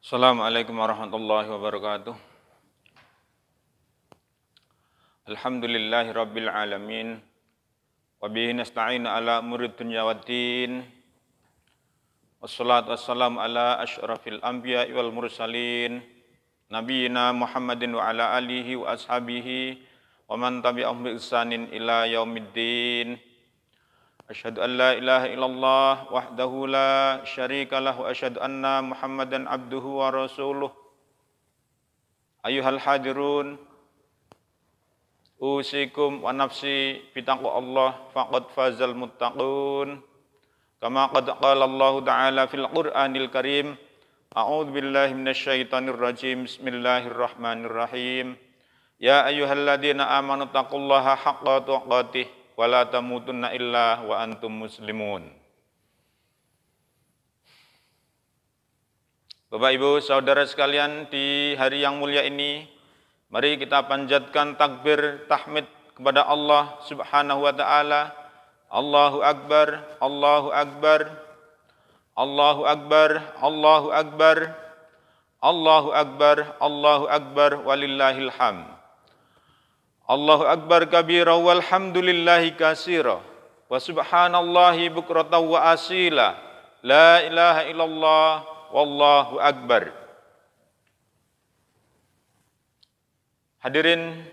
Assalamualaikum warahmatullahi wabarakatuh. Alhamdulillahi rabbil alamin. Wa bihi nasta'inu ala umuri dunya waddin. Wassalatu wassalamu ala asyrafil anbiya'i wal mursalin. Nabiyina Muhammadin wa ala alihi wa ashabihi wa man tabi'ahum bi ihsanin ila yaumiddin. Asyhadu an la ilaha illallah wahdahu la syarika lah wa asyhadu anna Muhammadan abduhu wa rasuluh. Ayyuhal hadirun, usikum wa nafsi bitaqwa Allah faqad fazal muttaqun. Kama qad qala Allah Ta'ala fil Qur'anil Karim. A'udzu billahi minasyaitonir rajim. Bismillahirrahmanirrahim. Ya ayyuhalladzina amanu taqullaha haqqa tuqatih wa la tamutunna illa wa antum muslimun. Bapak Ibu saudara sekalian, di hari yang mulia ini mari kita panjatkan takbir tahmid kepada Allah Subhanahu wa taala. Allahu akbar, Allahu akbar, Allahu akbar, Allahu akbar, Allahu akbar, Allahu akbar, walillahil hamd. Allahu akbar kabira walhamdulillahi katsira wa subhanallahi bukratan wa asila. La ilaha illallah wallahu akbar. Hadirin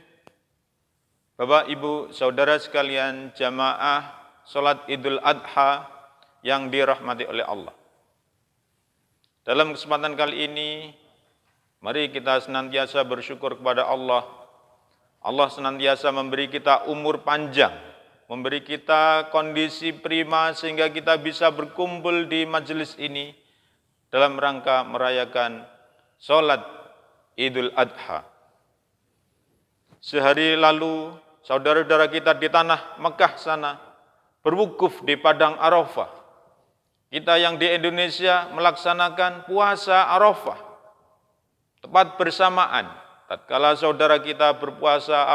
Bapak Ibu saudara sekalian, jamaah salat Idul Adha yang dirahmati oleh Allah. Dalam kesempatan kali ini mari kita senantiasa bersyukur kepada Allah. Allah senantiasa memberi kita umur panjang, memberi kita kondisi prima sehingga kita bisa berkumpul di majelis ini dalam rangka merayakan salat Idul Adha. Sehari lalu saudara-saudara kita di tanah Mekah sana berwukuf di padang Arafah. Kita yang di Indonesia melaksanakan puasa Arafah tepat bersamaan. Tatkala saudara kita berpuasa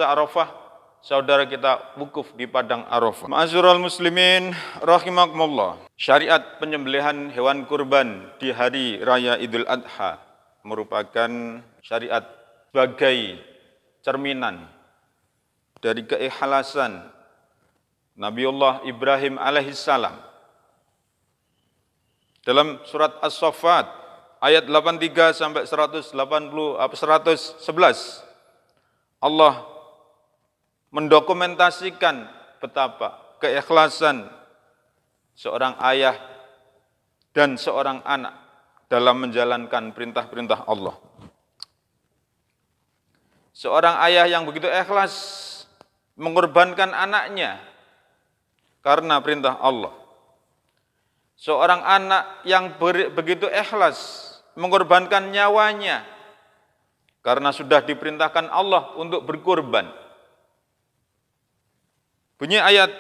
Arafah, saudara kita wukuf di padang Arafah. Ma'asyiral muslimin rahimakumullah. Syariat penyembelihan hewan kurban di hari raya Idul Adha merupakan syariat sebagai cerminan dari keikhlasan Nabiullah Ibrahim alaihissalam. Dalam surat As-Saffat ayat 83 sampai 111 Allah mendokumentasikan betapa keikhlasan seorang ayah dan seorang anak dalam menjalankan perintah-perintah Allah. Seorang ayah yang begitu ikhlas mengorbankan anaknya karena perintah Allah. Seorang anak yang begitu ikhlas mengorbankan nyawanya karena sudah diperintahkan Allah untuk berkorban. Bunyi ayat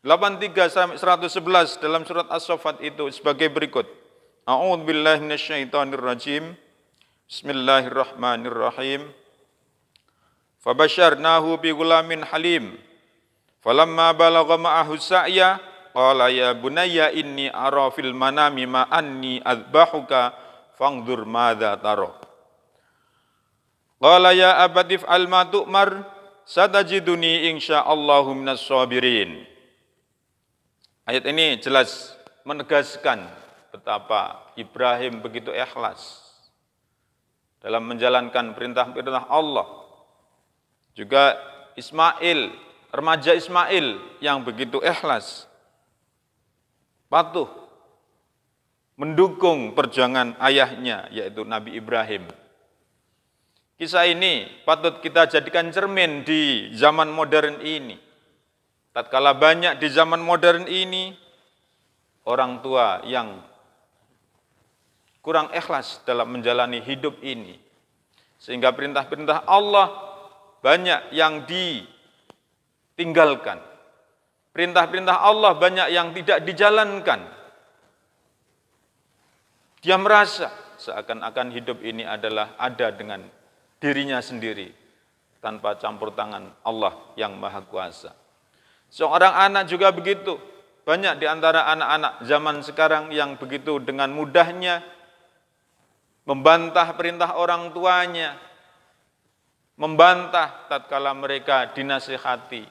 83 sampai 111 dalam surat As-Saffat itu sebagai berikut. A'udzu billahi minasyaitonir rajim. Bismillahirrahmanirrahim. Fabasyarnahu bi ghulamin halim. Falamma balagha ma'ahu sa'ya qala ya bunayya inni ara fil manami ma anni adbahuka fangdur madza tara. Qala ya abati fa'al ma tu'mar satajiduni insyaallahu minas sabirin. Ayat ini jelas menegaskan betapa Ibrahim begitu ikhlas dalam menjalankan perintah-perintah Allah. Juga Ismail, remaja Ismail yang begitu ikhlas, patuh, mendukung perjuangan ayahnya yaitu Nabi Ibrahim. Kisah ini patut kita jadikan cermin di zaman modern ini. Tatkala banyak di zaman modern ini orang tua yang kurang ikhlas dalam menjalani hidup ini, sehingga perintah-perintah Allah banyak yang ditinggalkan. Perintah-perintah Allah banyak yang tidak dijalankan. Dia merasa seakan-akan hidup ini adalah ada dengan dirinya sendiri tanpa campur tangan Allah yang Maha Kuasa. Seorang anak juga begitu. banyak di antara anak-anak zaman sekarang yang begitu dengan mudahnya membantah perintah orang tuanya, membantah tatkala mereka dinasihati.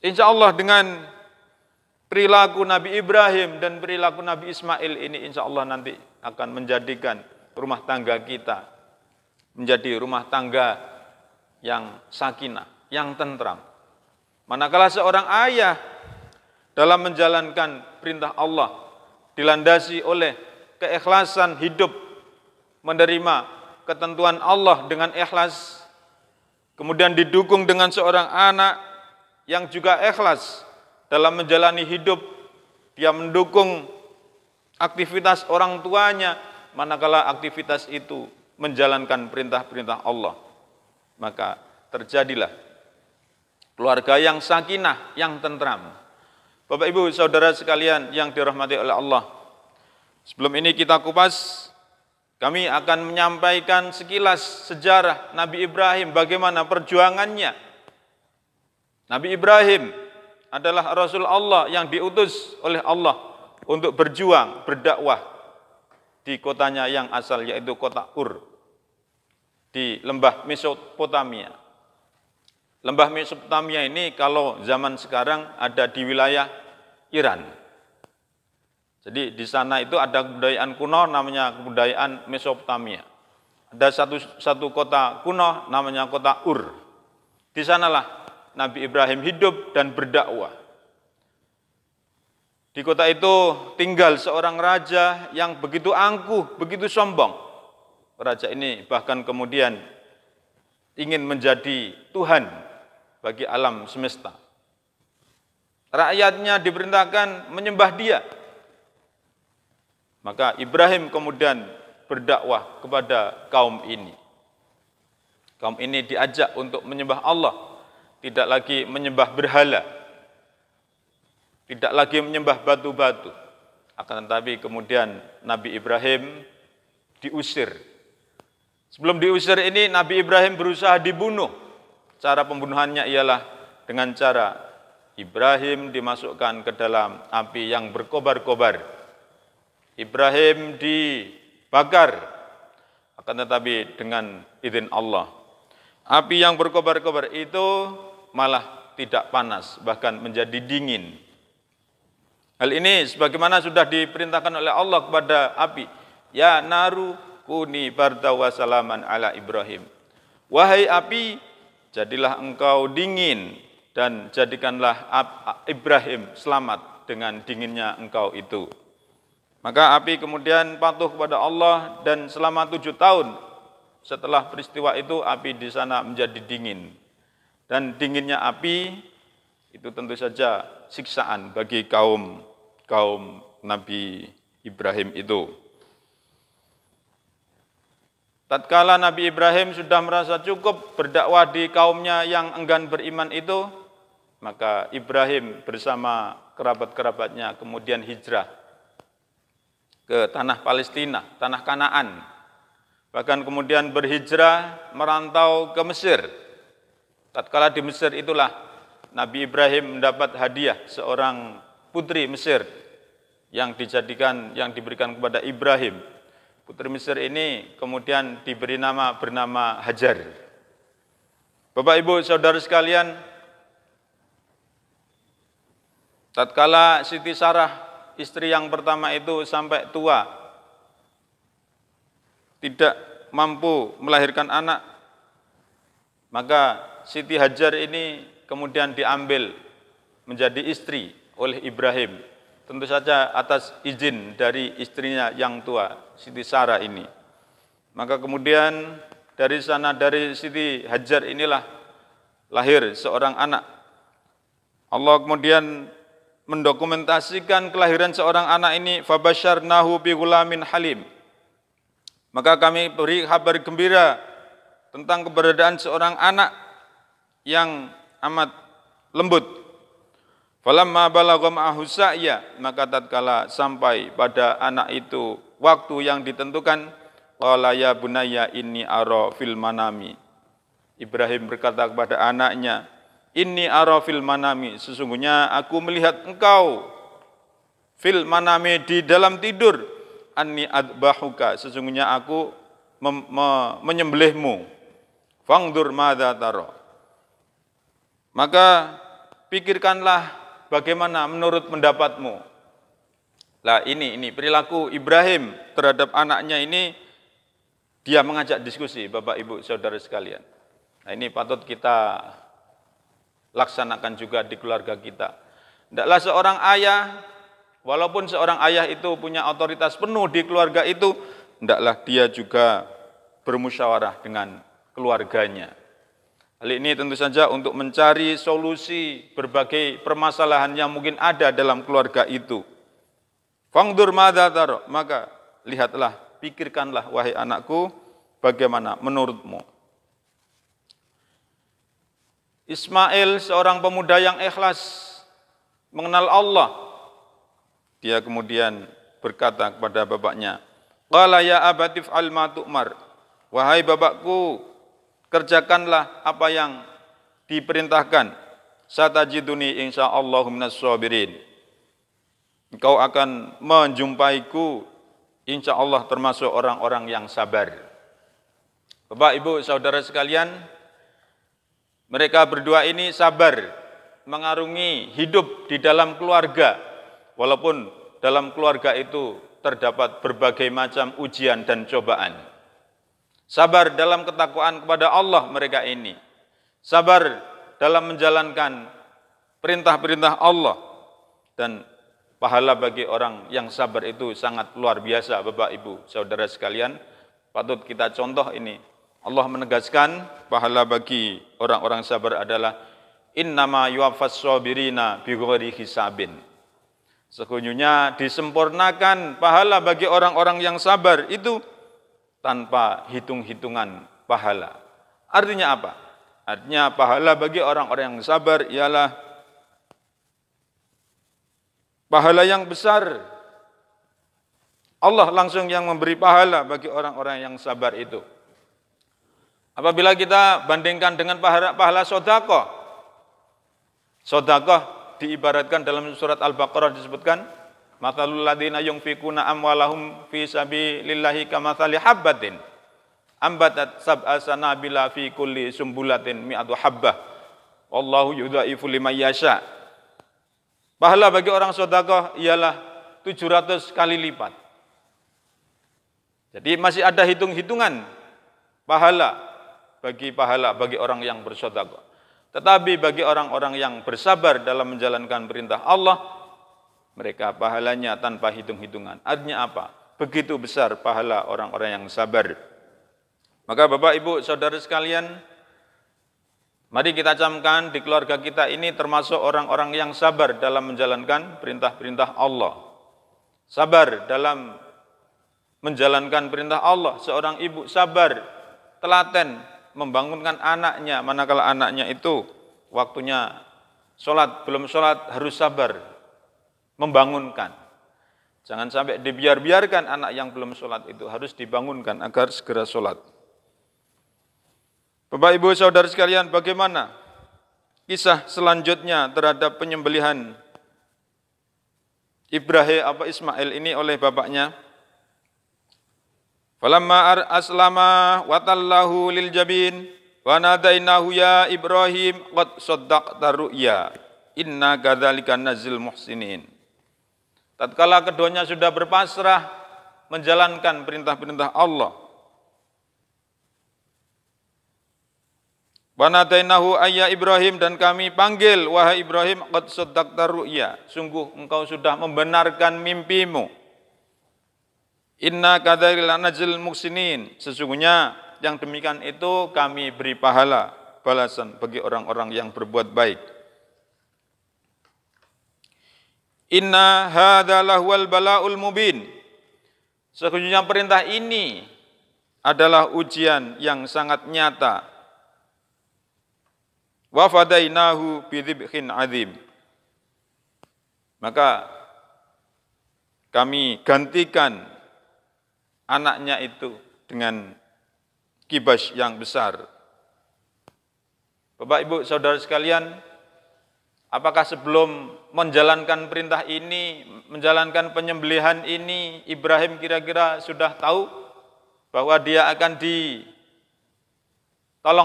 Insya Allah dengan perilaku Nabi Ibrahim dan perilaku Nabi Ismail ini insya Allah nanti akan menjadikan rumah tangga kita menjadi rumah tangga yang sakinah, yang tentram. Manakala seorang ayah dalam menjalankan perintah Allah dilandasi oleh keikhlasan hidup, menerima ketentuan Allah dengan ikhlas, kemudian didukung dengan seorang anak yang juga ikhlas dalam menjalani hidup, dia mendukung aktivitas orang tuanya, manakala aktivitas itu menjalankan perintah-perintah Allah, maka terjadilah keluarga yang sakinah, yang tentram. Bapak Ibu saudara sekalian yang dirahmati oleh Allah, sebelum ini kita kupas, kami akan menyampaikan sekilas sejarah Nabi Ibrahim, bagaimana perjuangannya. Nabi Ibrahim adalah Rasul Allah yang diutus oleh Allah untuk berjuang, berdakwah di kotanya yang asal, yaitu kota Ur, di lembah Mesopotamia. Lembah Mesopotamia ini kalau zaman sekarang ada di wilayah Iran. Jadi di sana itu ada kebudayaan kuno namanya kebudayaan Mesopotamia. Ada satu kota kuno namanya kota Ur. Di sanalah Nabi Ibrahim hidup dan berdakwah. Di kota itu tinggal seorang raja yang begitu angkuh, begitu sombong. Raja ini bahkan kemudian ingin menjadi Tuhan bagi alam semesta. Rakyatnya diperintahkan menyembah dia. Maka Ibrahim kemudian berdakwah kepada kaum ini. Kaum ini diajak untuk menyembah Allah, tidak lagi menyembah berhala, tidak lagi menyembah batu-batu. Akan tetapi kemudian Nabi Ibrahim diusir. Sebelum diusir ini Nabi Ibrahim berusaha dibunuh. Cara pembunuhannya ialah dengan cara Ibrahim dimasukkan ke dalam api yang berkobar-kobar. Ibrahim dibakar, akan tetapi dengan izin Allah. Api yang berkobar-kobar itu malah tidak panas, bahkan menjadi dingin. Hal ini sebagaimana sudah diperintahkan oleh Allah kepada api, ya naru kuni barda wa salaman ala Ibrahim. Wahai api, jadilah engkau dingin dan jadikanlah Ibrahim selamat dengan dinginnya engkau itu. Maka api kemudian patuh kepada Allah dan selama 7 tahun setelah peristiwa itu api di sana menjadi dingin. Dan dinginnya api itu tentu saja siksaan bagi kaum Nabi Ibrahim itu. Tatkala Nabi Ibrahim sudah merasa cukup berdakwah di kaumnya yang enggan beriman itu, maka Ibrahim bersama kerabat-kerabatnya kemudian hijrah ke tanah Palestina, tanah Kanaan. Bahkan kemudian berhijrah merantau ke Mesir. Tatkala di Mesir itulah Nabi Ibrahim mendapat hadiah seorang putri Mesir yang diberikan kepada Ibrahim. Putri Mesir ini kemudian diberi bernama Hajar. Bapak Ibu saudara sekalian, tatkala Siti Sarah istri yang pertama itu sampai tua, tidak mampu melahirkan anak, maka Siti Hajar ini kemudian diambil menjadi istri oleh Ibrahim. Tentu saja atas izin dari istrinya yang tua, Siti Sarah ini. Maka kemudian dari Siti Hajar inilah lahir seorang anak. Allah kemudian mendokumentasikan kelahiran seorang anak ini, fabasyarnahu bi ghulamin halim. Maka kami beri kabar gembira tentang keberadaan seorang anak yang amat lembut. Falamma balagha ma'ahu sa'ya, maka tatkala sampai pada anak itu waktu yang ditentukan, qala ya bunayya inni ara fil manami. Ibrahim berkata kepada anaknya, inni ara fil manami, sesungguhnya aku melihat engkau fil manami, di dalam tidur, anni adbahuka, sesungguhnya aku menyembelihmu, fangdur madza tara, maka pikirkanlah bagaimana menurut pendapatmu. Lah ini perilaku Ibrahim terhadap anaknya ini, dia mengajak diskusi, Bapak Ibu Saudara sekalian. Nah, ini patut kita laksanakan juga di keluarga kita. Tidaklah seorang ayah, walaupun seorang ayah itu punya otoritas penuh di keluarga itu, tidaklah dia juga bermusyawarah dengan keluarganya. Hal ini tentu saja untuk mencari solusi berbagai permasalahan yang mungkin ada dalam keluarga itu. Fangdur madza tara, maka lihatlah, pikirkanlah wahai anakku, bagaimana menurutmu. Ismail seorang pemuda yang ikhlas mengenal Allah. Dia kemudian berkata kepada bapaknya, qala ya abati fa'al ma tu'mar, wahai bapakku, kerjakanlah apa yang diperintahkan, satajiduni insyaallahu minas sabirin, engkau akan menjumpaiku insyaallah termasuk orang-orang yang sabar. Bapak Ibu Saudara sekalian, mereka berdua ini sabar mengarungi hidup di dalam keluarga, walaupun dalam keluarga itu terdapat berbagai macam ujian dan cobaan. Sabar dalam ketakwaan kepada Allah mereka ini. Sabar dalam menjalankan perintah-perintah Allah. Dan pahala bagi orang yang sabar itu sangat luar biasa, Bapak Ibu Saudara sekalian. Patut kita contoh ini. Allah menegaskan pahala bagi orang-orang sabar adalah innama yuwaffas sabirina bighairi hisabin. Sesungguhnya disempurnakan pahala bagi orang-orang yang sabar itu tanpa hitung-hitungan pahala. Artinya apa? Artinya pahala bagi orang-orang yang sabar ialah pahala yang besar. Allah langsung yang memberi pahala bagi orang-orang yang sabar itu. Apabila kita bandingkan dengan pahala sedekah, sedekah diibaratkan dalam surat Al-Baqarah disebutkan, mathalul ladzina yunfikuna amwalahum fi sabilillahi kamathali habbatin ambatat sab'a sanabila fi kulli sumbulatin mi'atu habbah wallahu yudhaifu liman yasha. Pahala bagi orang sedekah ialah 700 kali lipat. Jadi masih ada hitung-hitungan pahala bagi orang yang bersedekah. Tetapi bagi orang-orang yang bersabar dalam menjalankan perintah Allah, mereka pahalanya tanpa hitung-hitungan. Artinya apa? Begitu besar pahala orang-orang yang sabar. Maka Bapak Ibu Saudara sekalian, mari kita camkan di keluarga kita ini termasuk orang-orang yang sabar dalam menjalankan perintah-perintah Allah. Sabar dalam menjalankan perintah Allah. Seorang ibu sabar, telaten membangunkan anaknya, manakala anaknya itu waktunya sholat, belum sholat, harus sabar membangunkan. Jangan sampai dibiarkan anak yang belum sholat itu, harus dibangunkan agar segera sholat. Bapak Ibu Saudara sekalian, bagaimana kisah selanjutnya terhadap penyembelihan Ismail ini oleh bapaknya? Falamma aslama wa tallahu lil jabin wa nadainahu ya Ibrahim qad saddaqta ru'ya inna kadzalika nazil muhsinin. Tatkala keduanya sudah berpasrah menjalankan perintah-perintah Allah, wa nadainahu ayya Ibrahim, dan kami panggil wahai Ibrahim, qad saddaqta ru'ya, sungguh engkau sudah membenarkan mimpimu. Inna kadzalika najzil muhsinin, sesungguhnya yang demikian itu kami beri pahala balasan bagi orang-orang yang berbuat baik. Inna hadza lahwal bala'ul mubin, sesungguhnya perintah ini adalah ujian yang sangat nyata. Wa fadainahu bidzibhin adzim, maka kami gantikan anaknya itu dengan kibas yang besar. Bapak Ibu Saudara sekalian, apakah sebelum menjalankan perintah ini, menjalankan penyembelihan ini, Ibrahim kira-kira sudah tahu bahwa dia akan ditolong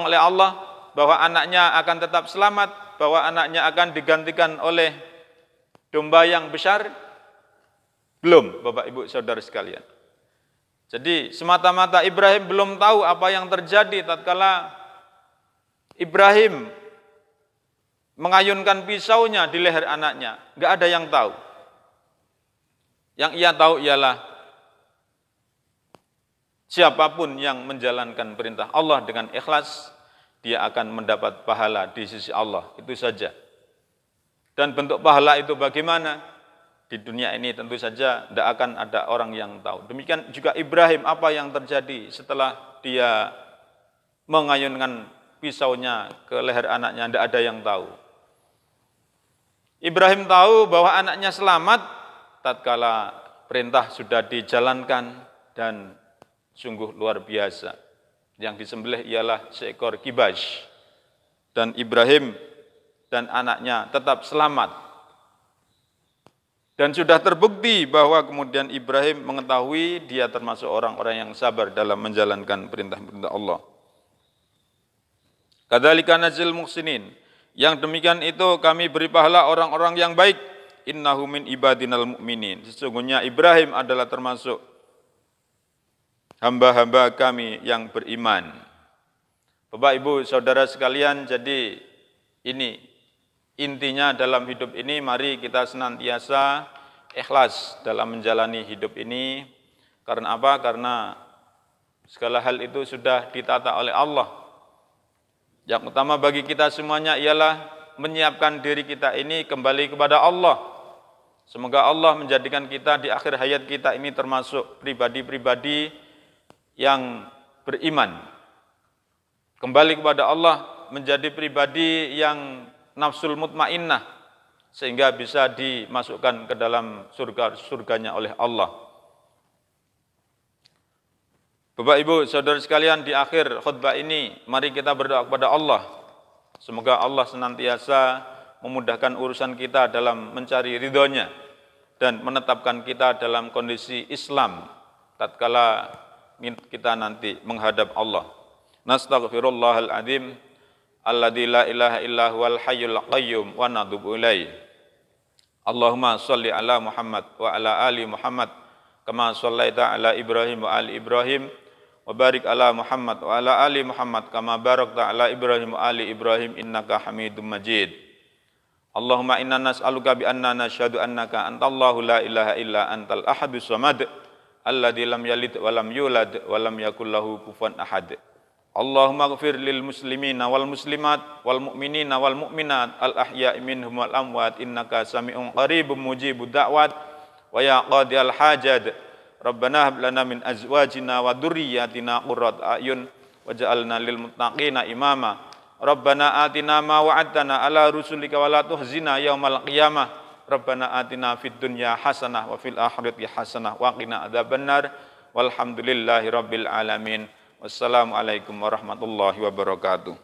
oleh Allah, bahwa anaknya akan tetap selamat, bahwa anaknya akan digantikan oleh domba yang besar? Belum, Bapak Ibu Saudara sekalian. Jadi semata-mata Ibrahim belum tahu apa yang terjadi tatkala Ibrahim mengayunkan pisaunya di leher anaknya. Enggak ada yang tahu. Yang ia tahu ialah siapapun yang menjalankan perintah Allah dengan ikhlas, dia akan mendapat pahala di sisi Allah. Itu saja. Dan bentuk pahala itu bagaimana? Di dunia ini tentu saja tidak akan ada orang yang tahu. Demikian juga Ibrahim, apa yang terjadi setelah dia mengayunkan pisaunya ke leher anaknya, tidak ada yang tahu. Ibrahim tahu bahwa anaknya selamat tatkala perintah sudah dijalankan dan sungguh luar biasa. Yang disembelih ialah seekor kibas. Dan Ibrahim dan anaknya tetap selamat. Dan sudah terbukti bahwa kemudian Ibrahim mengetahui dia termasuk orang-orang yang sabar dalam menjalankan perintah-perintah Allah. Kadzalika najzil muhsinin. Yang demikian itu kami beri pahala orang-orang yang baik. Innahu min ibadinal mu'minin. Sesungguhnya Ibrahim adalah termasuk hamba-hamba kami yang beriman. Bapak Ibu Saudara sekalian, jadi ini intinya dalam hidup ini, mari kita senantiasa ikhlas dalam menjalani hidup ini. Karena apa? Karena segala hal itu sudah ditata oleh Allah. Yang utama bagi kita semuanya ialah menyiapkan diri kita ini kembali kepada Allah. Semoga Allah menjadikan kita di akhir hayat kita ini termasuk pribadi-pribadi yang beriman. Kembali kepada Allah, menjadi pribadi yang nafsul mutmainnah, sehingga bisa dimasukkan ke dalam surganya oleh Allah. Bapak Ibu Saudara sekalian, di akhir khutbah ini mari kita berdoa kepada Allah. Semoga Allah senantiasa memudahkan urusan kita dalam mencari ridhonya dan menetapkan kita dalam kondisi Islam tatkala kita nanti menghadap Allah. Nastaghfirullahal adzim alladzi la ilaha illa huwal hayyul qayyum wa natubu ilaihi. Allahumma shalli ala Muhammad wa ala ali Muhammad kama shallaita ala Ibrahim wa ali Ibrahim. Wa barik ala Muhammad wa ala ali Muhammad kama barakta ala Ibrahim wa ali Ibrahim innaka Hamidum Majid. Allahumma inna nas'aluka bi anna nasyhadu annaka antallahu la ilaha illa antal ahadus samad alladzi lam yalid wa lam yulad wa lam yakul lahu kufuwan ahad. Allahumma ighfir lil muslimina wal muslimat wal mu'minina wal mu'minat al ahya'i minhum wal amwat innaka sami'un qaribun mujibud da'wat wa ya qadiyal hajat. Rabbana hab lana min azwajina wa dzurriyyatina qurrata a'yun waj'alna lil muttaqina imama. Rabbana atina ma wa'adtana ala rusulika wa la tuhzina yaumal qiyamah. Rabbana atina fid dunya hasanah wa fil akhirati hasanah wa qina adzabannar. Walhamdulillahi rabbil alamin. Wassalamualaikum warahmatullahi wabarakatuh.